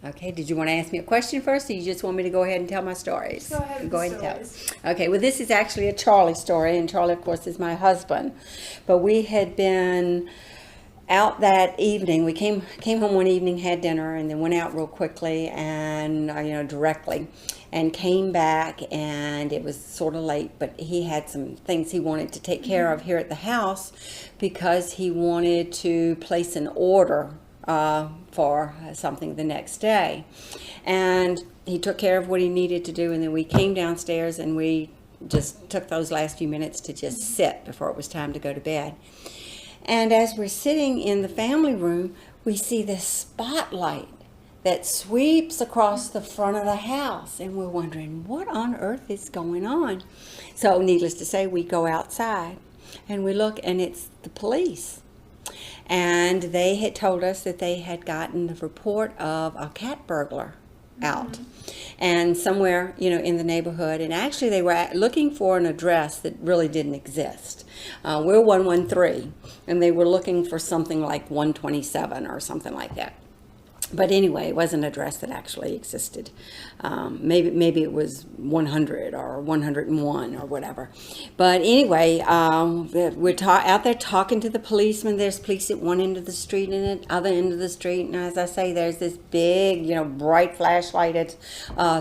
Okay, did you want to ask me a question first, or you just want me to go ahead and tell my stories? Go ahead with the stories. Okay, well, this is actually a Charlie story, and Charlie, of course, is my husband. But we had been out that evening. We came home one evening, had dinner, and then went out real quickly and directly, and came back, and it was sort of late. But he had some things he wanted to take care of here at the house because he wanted to place an order for something the next day, and he took care of what he needed to do, and then we came downstairs and we just took those last few minutes to just sit before it was time to go to bed. And as we're sitting in the family room, we see this spotlight that sweeps across the front of the house, and we're wondering what on earth is going on. So needless to say, we go outside and we look, and it's the police. And they had told us that they had gotten the report of a cat burglar out, and somewhere in the neighborhood. And actually they were looking for an address that really didn't exist. We're 113, and they were looking for something like 127 or something like that. But anyway, it was an address that actually existed. Maybe it was 100 or 101 or whatever. But anyway, we're out there talking to the policemen. There's police at one end of the street and at the other end of the street. And as I say, there's this big, bright flashlighted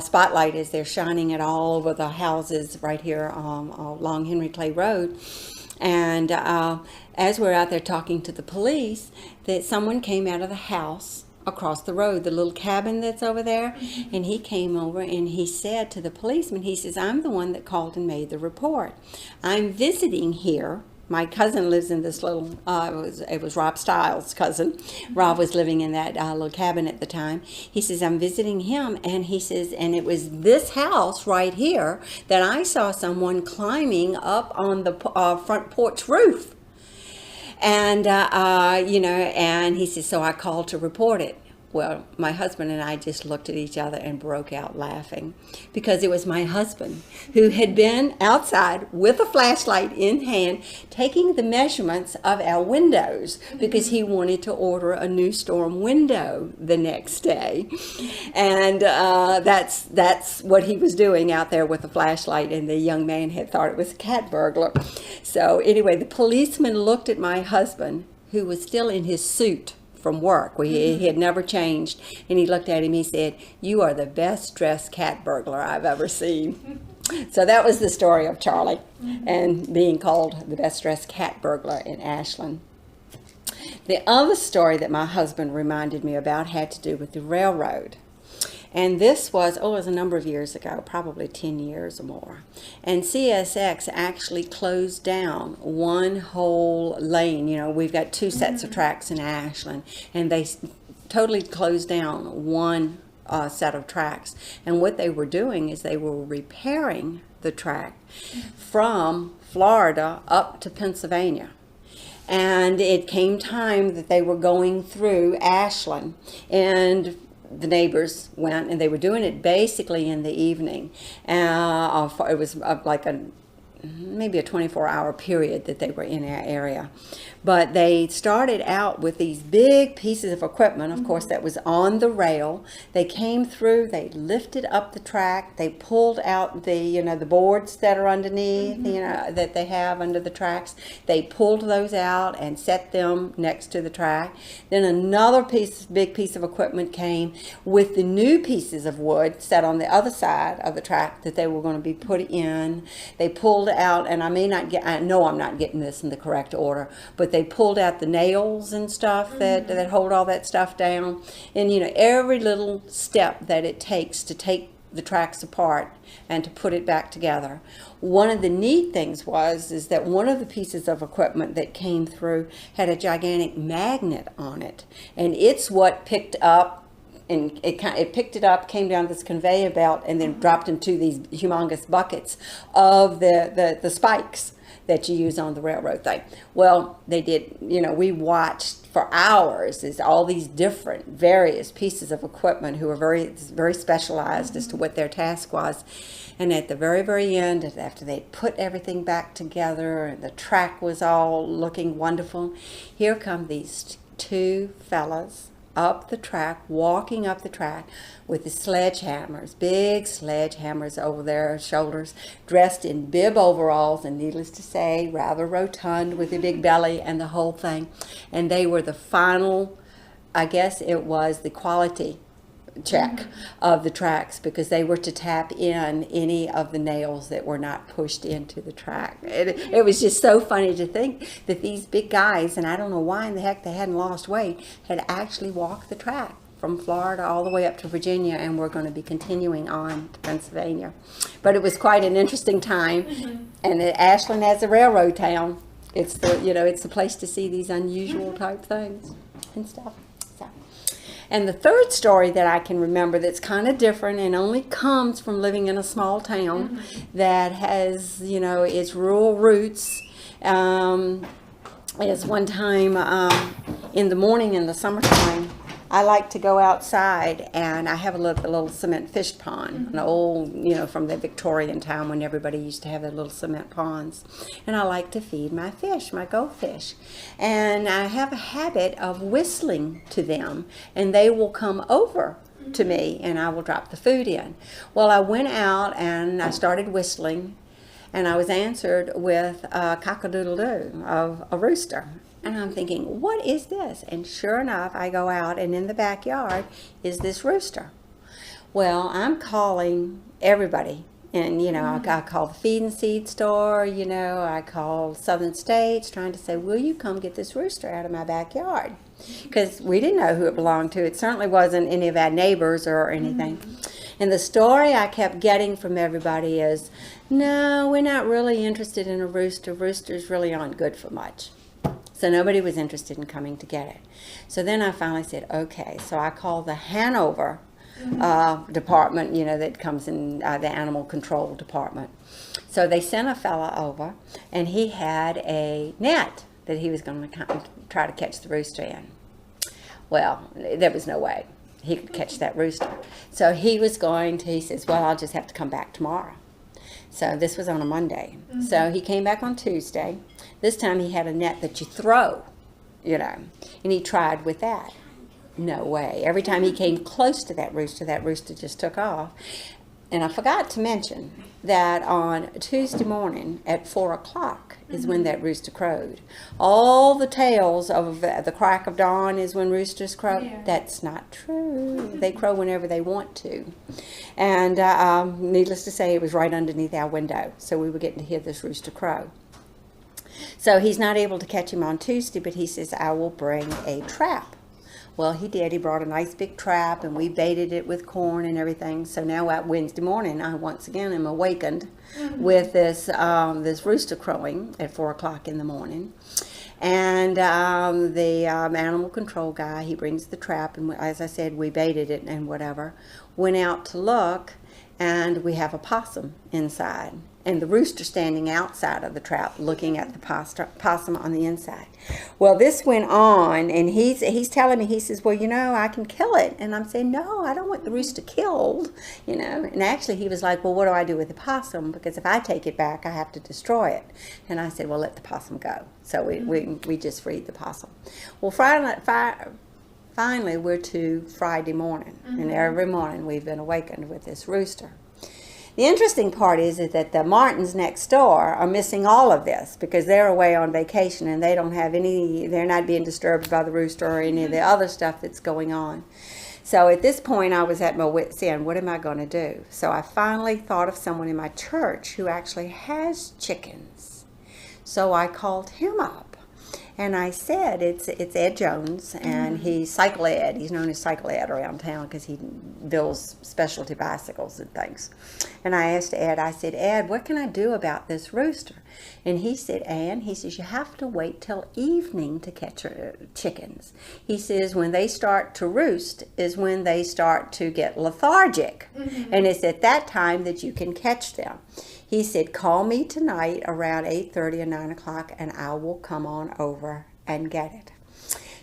spotlight as they're shining at all over the houses right here along Henry Clay Road. And as we're out there talking to the police, that someone came out of the house across the road, the little cabin that's over there, and he came over and he said to the policeman, he says, "I'm the one that called and made the report. I'm visiting here. My cousin lives in this little, it was Rob Stiles' cousin. Rob was living in that little cabin at the time. He says, I'm visiting him, and he says, and it was this house right here that I saw someone climbing up on the front porch roof. And, and he says, so I called to report it. Well, my husband and I just looked at each other and broke out laughing, because it was my husband who had been outside with a flashlight in hand taking the measurements of our windows because he wanted to order a new storm window the next day. And that's what he was doing out there with a flashlight, and the young man had thought it was a cat burglar. So anyway, the policeman looked at my husband, who was still in his suit from work. He had never changed, and he looked at him. He said, "You are the best dressed cat burglar I've ever seen." So that was the story of Charlie and being called the best dressed cat burglar in Ashland. The other story that my husband reminded me about had to do with the railroad. And this was, it was a number of years ago, probably 10 years or more. And CSX actually closed down one whole lane. We've got two sets of tracks in Ashland, and they totally closed down one set of tracks. And what they were doing is they were repairing the track from Florida up to Pennsylvania. And it came time that they were going through Ashland, and the neighbors went, and they were doing it basically in the evening. It was like maybe a 24-hour period that they were in our area. But they started out with these big pieces of equipment, of course, that was on the rail. They came through, they lifted up the track, they pulled out the boards that are underneath, that they have under the tracks. They pulled those out and set them next to the track. Then another big piece of equipment came with the new pieces of wood set on the other side of the track that they were going to be put in. They pulled out, and I know I'm not getting this in the correct order, but they pulled out the nails and stuff that hold all that stuff down. And every little step that it takes to take the tracks apart and to put it back together. One of the neat things is that one of the pieces of equipment that came through had a gigantic magnet on it, and it's what picked up, and it picked it up, came down this conveyor belt, and then dropped into these humongous buckets of the spikes that you use on the railroad thing. Well, they did, we watched for hours as all these different various pieces of equipment who were very, very specialized as to what their task was. And at the very, very end, after they put everything back together and the track was all looking wonderful, here come these two fellas up the track, walking up the track with the sledgehammers, big sledgehammers over their shoulders, dressed in bib overalls, and needless to say, rather rotund with a big belly and the whole thing. And they were the final, I guess it was the quality check of the tracks, because they were to tap in any of the nails that were not pushed into the track. It was just so funny to think that these big guys, and I don't know why in the heck they hadn't lost weight, had actually walked the track from Florida all the way up to Virginia, and we're going to be continuing on to Pennsylvania. But it was quite an interesting time. And Ashland, as a railroad town, it's the place to see these unusual type things and stuff. And the third story that I can remember that's kind of different and only comes from living in a small town that has, its rural roots, is one time in the morning in the summertime, I like to go outside, and I have a little cement fish pond, an old, from the Victorian time when everybody used to have their little cement ponds. And I like to feed my fish, my goldfish. And I have a habit of whistling to them, and they will come over to me, and I will drop the food in. Well, I went out and I started whistling, and I was answered with a cock-a-doodle-doo of a rooster. And I'm thinking, what is this? And sure enough, I go out, and in the backyard is this rooster. Well, I'm calling everybody. And, I call the feed and seed store, I call Southern States trying to say, will you come get this rooster out of my backyard? Because we didn't know who it belonged to. It certainly wasn't any of our neighbors or anything. And the story I kept getting from everybody is, no, we're not really interested in a rooster. Roosters really aren't good for much. So nobody was interested in coming to get it. So then I finally said, okay. So I called the Hanover department, that comes in the animal control department. So they sent a fella over, and he had a net that he was going to try to catch the rooster in. Well, there was no way he could catch that rooster. So he says, well, I'll just have to come back tomorrow. So this was on a Monday. So he came back on Tuesday. This time he had a net that you throw, and he tried with that. No way. Every time he came close to that rooster just took off. And I forgot to mention that on Tuesday morning at 4 o'clock is when that rooster crowed. All the tales of the crack of dawn is when roosters crow. Yeah. That's not true. They crow whenever they want to. And needless to say, it was right underneath our window. So we were getting to hear this rooster crow. So he's not able to catch him on Tuesday, but he says, I will bring a trap. Well, he did. He brought a nice big trap, and we baited it with corn and everything. So now at Wednesday morning, I once again am awakened with this rooster crowing at 4 o'clock in the morning. And the animal control guy, he brings the trap, and as I said, we baited it and whatever. Went out to look, and we have a possum inside. And the rooster standing outside of the trap looking at the possum on the inside. Well, this went on, and he's telling me, he says, well, I can kill it. And I'm saying, no, I don't want the rooster killed, And actually he was like, well, what do I do with the possum? Because if I take it back, I have to destroy it. And I said, well, let the possum go. So we just freed the possum. Well, finally we're to Friday morning. And every morning we've been awakened with this rooster. The interesting part is that the Martins next door are missing all of this because they're away on vacation, and they're not being disturbed by the rooster or any of the other stuff that's going on. So at this point, I was at my wit's end. What am I going to do? So I finally thought of someone in my church who actually has chickens. So I called him up. And I said, it's Ed Jones, and he's Cycle Ed. He's known as Cycle Ed around town because he builds specialty bicycles and things. And I asked Ed, I said, Ed, what can I do about this rooster? And he said, Ann, he says, you have to wait till evening to catch chickens. He says, when they start to roost is when they start to get lethargic. And it's at that time that you can catch them. He said, call me tonight around 8:30 or 9 o'clock, and I will come on over and get it.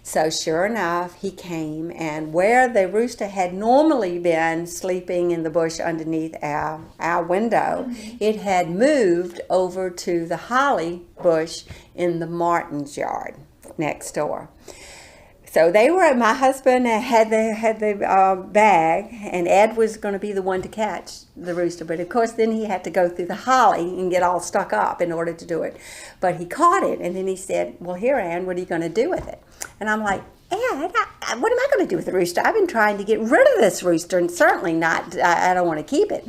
So sure enough, he came, and where the rooster had normally been sleeping in the bush underneath our window, it had moved over to the holly bush in the Martin's yard next door. So they were. My husband had the bag, and Ed was going to be the one to catch the rooster. But of course, then he had to go through the holly and get all stuck up in order to do it. But he caught it, and then he said, "Well, here, Ann, what are you going to do with it?" And I'm like, Ed, what am I going to do with the rooster? I've been trying to get rid of this rooster, and certainly not. I don't want to keep it.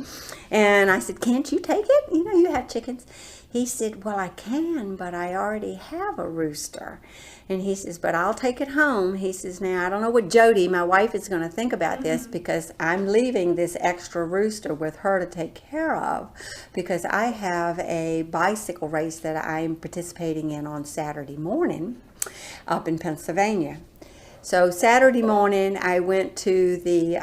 And I said, "Can't you take it? You know, you have chickens." He said, "Well, I can, but I already have a rooster." And he says, "But I'll take it home." He says, "Now, I don't know what Jody, my wife, is going to think about this, because I'm leaving this extra rooster with her to take care of, because I have a bicycle race that I'm participating in on Saturday morning up in Pennsylvania." So Saturday morning, I went to the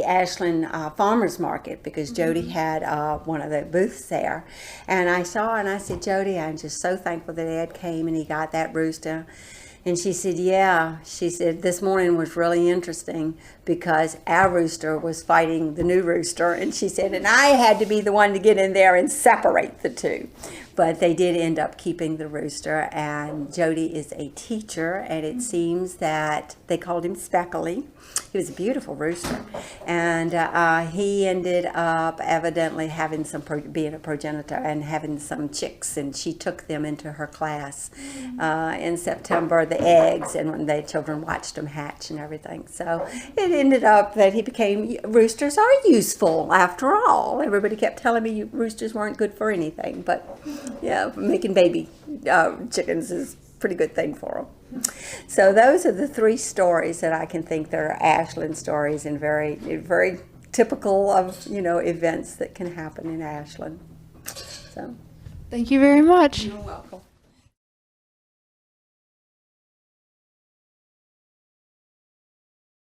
Ashland Farmers Market, because Jody had one of the booths there. And I saw, and I said, "Jody, I'm just so thankful that Ed came and he got that rooster." And she said, "Yeah." She said, "This morning was really interesting, because our rooster was fighting the new rooster." And she said, "And I had to be the one to get in there and separate the two." But they did end up keeping the rooster, and Jody is a teacher, and it seems that they called him Speckly. He was a beautiful rooster, and he ended up evidently having being a progenitor and having some chicks, and she took them into her class in September, the eggs, and when the children watched them hatch and everything. So it ended up that roosters are useful after all. Everybody kept telling me roosters weren't good for anything, but yeah, making baby chickens is a pretty good thing for them. So those are the three stories that I can think that are Ashland stories, and very, very typical of, events that can happen in Ashland. So, Thank you very much. you're welcome.